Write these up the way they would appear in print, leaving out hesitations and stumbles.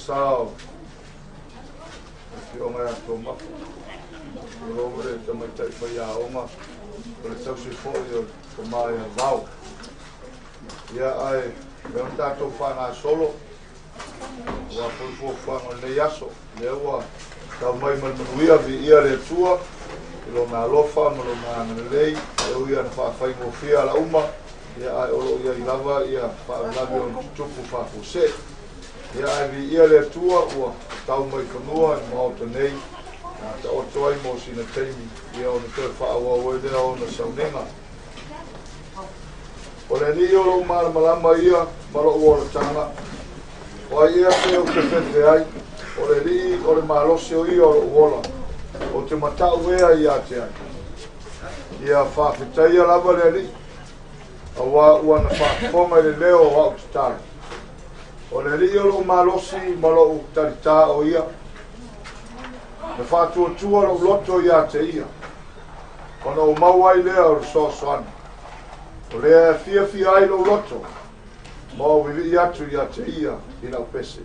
sao ki o mai toma o re tama tai pa ya o ma o le tau Sefo yo ko mai vau ia ai me un tato whanga solo wa fo whanga le yaso le wa tau mai manuia vi ia le tua lo na lofa mo lo na lei e ia na whawhai mo fia la uma ia ai olo ia i lava ia whaalabi o tupu whafuse ia ai vi ia le tua ua tau mai kanua i mao nei na ta o toi mo sina teimi ia o na te whaawa wede o na saunenga o le ni o lo malama ia malo o le tanga o ia te o te whete ai o le li o le malose o ia o lo uola o te matau ea ia te ai ia whawhetai a lava le li a ua na whaafonga le leo o wau te tari o le li o lo malosi malo o tarita o ia na whātua lo loto ia te ia o na o mauai lea o so soana o lea fia ai lo loto ma o vivi atu ia te ia i nau pese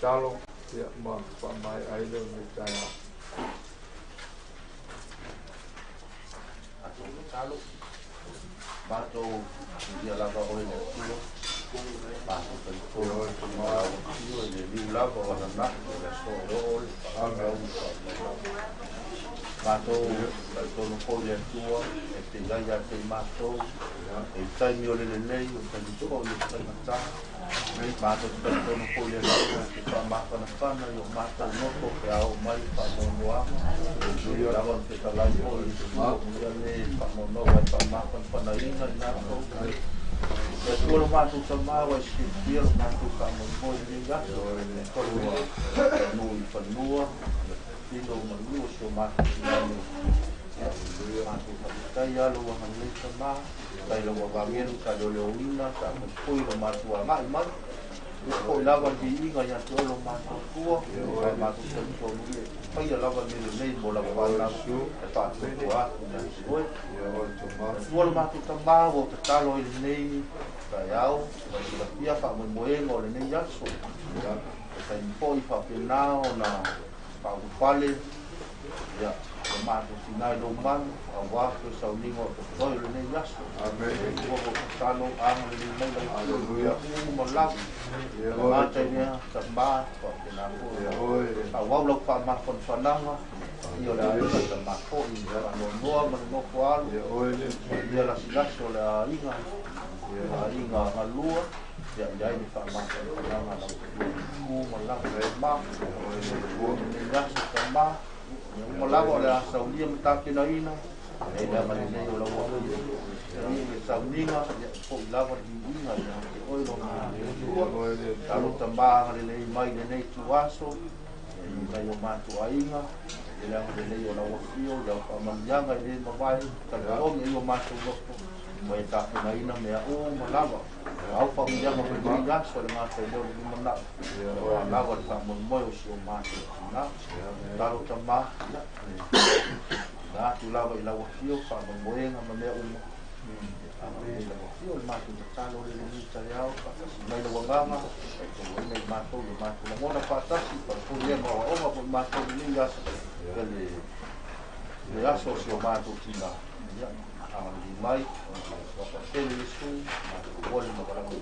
talo ya ma pa mai ai le me tai talo bato dia lava o le tuo bato per polo ma io le di lava o na le so o bato per polo ko le tuo e te ya te mato e tai mi o le nei o te tuo le ta nei bato per polo ko le tuo pa ma pa na yo mata no ko ke au mai pa no noa io lava te la ko le ne pa no pa ma pa na ina na ko e tuo ma tu sa ma wa si pio ma tu ka mo ni ga ko no i pa no tino ma lu so ma tai alo wa han le ma tai lo wa ngelu ka lo le uina ka mo poi lo ma tu ma ko lava di inga ya to lo ma tu ma tu so so ni pai lava ni le nei mo la wa na su e pa tu wa na so mo lo ma tu tamba wo ka talo i nei ka yao la pia fa mo mo le nei ya so tai poi fa penao na pa upale ya ma tu sinai lo man a wa ko sa uningo to so le nei ya so amen ko ko talo ang le nei aleluya mo la ma te ne ta ba ko na ko a wa lo pa ma kon fananga io la ta ma ko i ra no ko al ya la silacho la inga alua ya ni fa ma kon fananga la ku mo la ma ni ya ta ma mo la ko la sa ulia mta ke na ina e la ma ni o la wa ni sa uninga ko la ko di inga ya o lo ta lo tamba le mai le nei tu aso ni mai o ma tu ainga e la le o la wa fio ya pa ma yanga le ma vai ta o ni o ma tu lo mo ta ke na ina me o mo la ko au pa mi yanga ko di ga so le ma te lo ni mo na la ko ta mo mo o so ma tu na ta lo tamba na tu la ko la wa fio pa mo mo nga ma me o io il mato di talo le luce yao pa mai lo ngama ko nei mato la mona pata si pa ko ye ma o ma ko mato ni nga le aso si o mato tina ya a di mai ko pa tele su ma ko wole ma para ko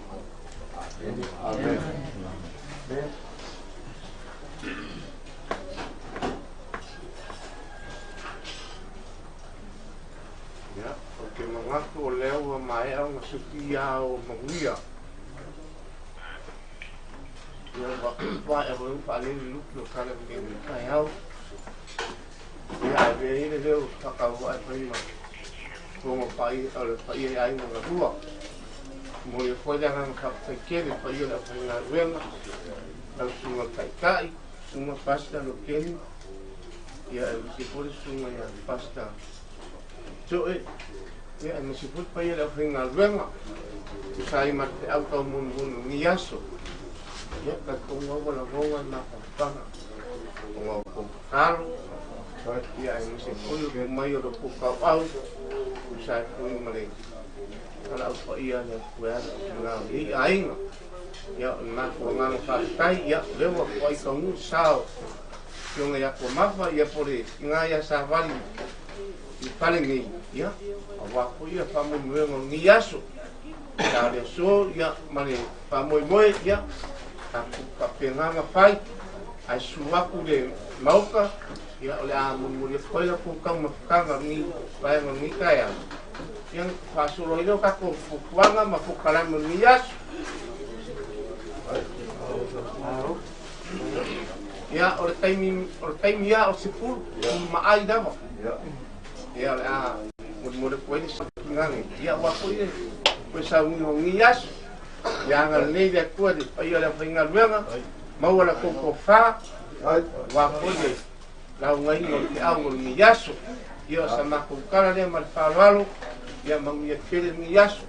amen amen ya porque mangaku o leo mai au ma sukia o mangia ya va e vou falar no look no cara que me cai au ya ve ele leo taka wa ai ma Como pai ai mga rua. Mo le foi da ngang ka kele pai la pai na ruenga. Au sunga kai sunga pasta lo kele. Ya si por sunga ya pasta. So ya no si por pai la pai na ruenga. Sai mat au ka mun ni yaso. Ya ka ko wala ronga na pa. Ko ko karo. Ya no si por ke mai ro ko ka au. Sai ko male. Kalau apa ia ni buat mengal ini aing ya nak mengal partai ya lewa koi kamu sao yang ya komapa ya pori ngaya savali di paling ni ya awak ko ya pamu mengal niaso ada so ya mane pamu moi ya aku kapenganga fai ai suaku de mauka ya oleh amun mulia koi la kukang makanga ni pai ni kaya yang pasulo itu kako fukuanga mafukalan mengias ya ortai ya osipul maai dama ya mudah kue ini ngani ya waktu ini bisa mengias yang ngalih dia kue di ayo ada pengal benga mau ada kokofa waktu ini lau ngai ngol awal mengias ya sama kukala dia malfalalu ya mengiakili mengias.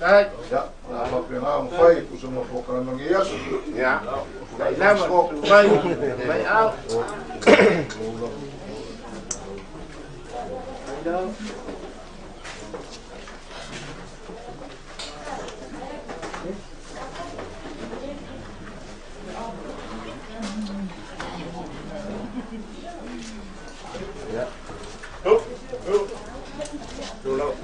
Kai. Ya, apa pengang fai tu semua program mengias. Ya. Dai lama tu mai au. Ya. Dulu.